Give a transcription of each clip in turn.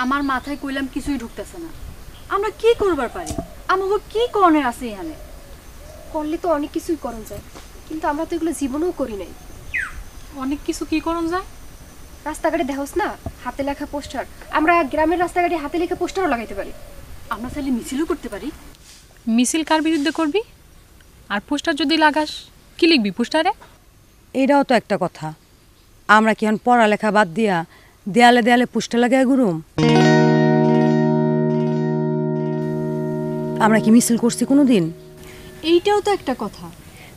আমার মাথায় কইলাম কিছুই ঢুকতেছে না। আমরা কি করবার পারি? আমাকে কি করণের আছে এখানে? করলে তো অনেক কিছুই করণ যায়, কিন্তু আমরা তো এগুলো জীবনেও করি নাই। অনেক কিছু কি করণ যায়? রাস্তাঘাটে দেখোস না হাতে লেখা পোস্টার, আমরা গ্রামের রাস্তাঘাটে হাতে লেখা পোস্টারও লাগাইতে পারি। আমরা চাইলে মিছিলও করতে পারি। মিছিল কার বিরুদ্ধে করবি? আর পোস্টার যদি লাগাস, কি লিখবি পোস্টারে? এটাও তো একটা কথা। আমরা কি এখন পড়ালেখা বাদ দিয়া দেয়ালে দেয়ালে পোস্টার লাগাই গুরুম? আমরা কি মিছিল করছি কোনোদিন? এইটাও তো একটা কথা।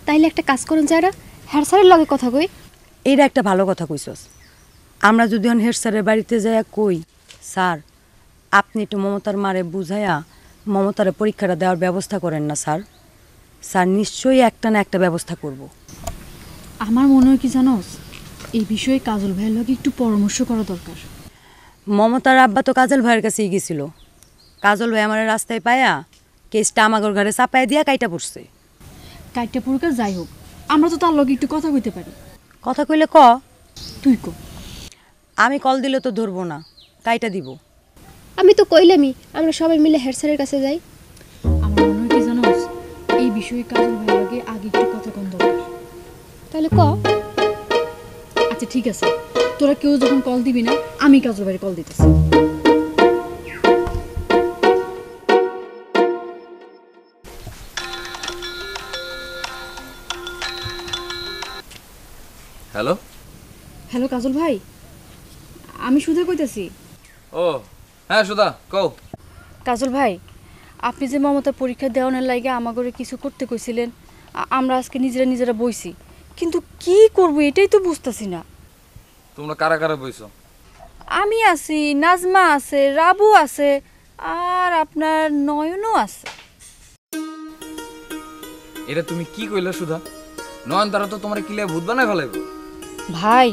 তাইলে একটা কাজ করুন যায় না, হ্যার স্যারের লগে কথা কই। এইটা একটা ভালো কথা কইছস। আমরা যদি এখন হেড স্যারের বাড়িতে যাইয়া কই, স্যার আপনি একটু মমতার মারে বুঝাইয়া মমতারে পরীক্ষাটা দেওয়ার ব্যবস্থা করেন না স্যার। স্যার নিশ্চয়ই একটা না একটা ব্যবস্থা করব। আমার মনে হয় কি জানোস, এই বিষয়ে কাজল ভাইয়ের লগে একটু পরামর্শ করা দরকার। মমতার আব্বা তো কাজল ভাইয়ের কাছেই গেছিল। কাজল ভাই আমার রাস্তায় পায়া কেসটা আমাগর ঘরে চাপাই দিয়া কাইটা পড়ছে। কাইটটা পুরুকার যাই হোক, আমরা তো তার লগে একটু কথা কইতে পারি। কথা কইলে ক। তুই ক। আমি কল দিলে তো ধরবো না, কাইটা দিব। আমি তো কইলামই আমরা সবাই মিলে হেড স্যারের কাছে যাই। আমার মনে হয় কি জানোস, এই বিষয়ে কাজল ভাইয়ের লগে আগে একটু কথা কম দরকার। তাহলে ক। আচ্ছা ঠিক আছে, তোরা কেউ যখন কল দিবি না, আমি কাজল ভাইয়ের কল দিতেছি। হ্যালো হ্যালো কাজল ভাই, আমি সুধা কইতেছি। ও হ্যাঁ সুধা কও। কাজল ভাই, আপনি যে মমতা পরীক্ষা দেওয়ানোর লাগে আমাগরে কিছু করতে কইছিলেন, আমরা আজকে নিজেরা বইছি, কিন্তু কি করব এটাই তো বুঝতাছি না। তোমরা কারা কারা বইছো? আমি আছি, নাজমা আছে, রাবু আছে, আর আপনার নয়নও আছে। এটা তুমি কি কইলা সুধা? নয়ন তারা তো তোমার কিলে ভূত বানায় ফেলাইব। ভাই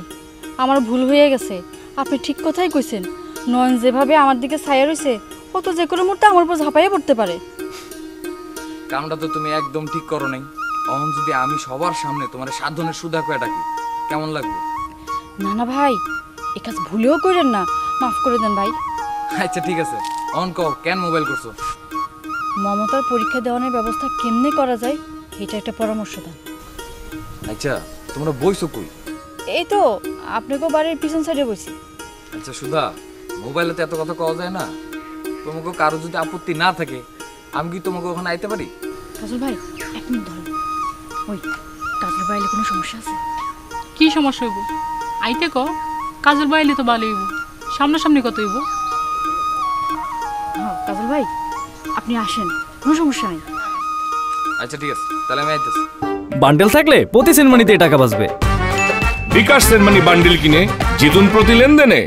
আমার ভুল হয়ে গেছে, আপনি ঠিক কথাই কইছেন। নয়ন যেভাবে আমার দিকে ছায়া রইছে, ও তো যে কোনো মুহূর্তে আমার উপর ঝাঁপাইয়া পড়তে পারে। কামটা তো তুমি একদম ঠিক করো নাই। অহন যদি আমি সবার সামনে তোমার সাধনের সুধা কয়ে ডাকি, কেমন লাগবে? না না ভাই, এ কাজ ভুলেও করেন না, মাফ করে দেন ভাই। আচ্ছা ঠিক আছে, অন কও কেন মোবাইল করছো? মমতার পরীক্ষা দেওয়ানোর ব্যবস্থা কেমনে করা যায় এটা একটা পরামর্শ দেন। আচ্ছা তোমরা বইছো কই? এই তো আপনাকেও বাড়ির পিছন সাইডে বসি। আচ্ছা সুধা, মোবাইলে তো এত কথা কওয়া যায় না। তোমাকে কারো যদি আপত্তি না থাকে, আমি কি তোমাকে ওখানে আইতে পারি? কাজল ভাই 1 মিনিট ধরো। ওই কাজল ভাইলে কোনো সমস্যা আছে? কি সমস্যা হইব? আইতে ক, কাজল বাইলে তো ভালো হইব, সামনাসামনি কত হইব। হ্যাঁ কাজল ভাই আপনি আসেন, কোনো সমস্যা নেই। আচ্ছা ঠিক আছে, তাহলে আমি আইতেছি। বান্ডেল থাকলে প্রতি সেনমানিতে টাকা বাঁচবে। বিকাশ সেনমানি বান্ডিল কিনে জিতুন প্রতি লেনদেনে।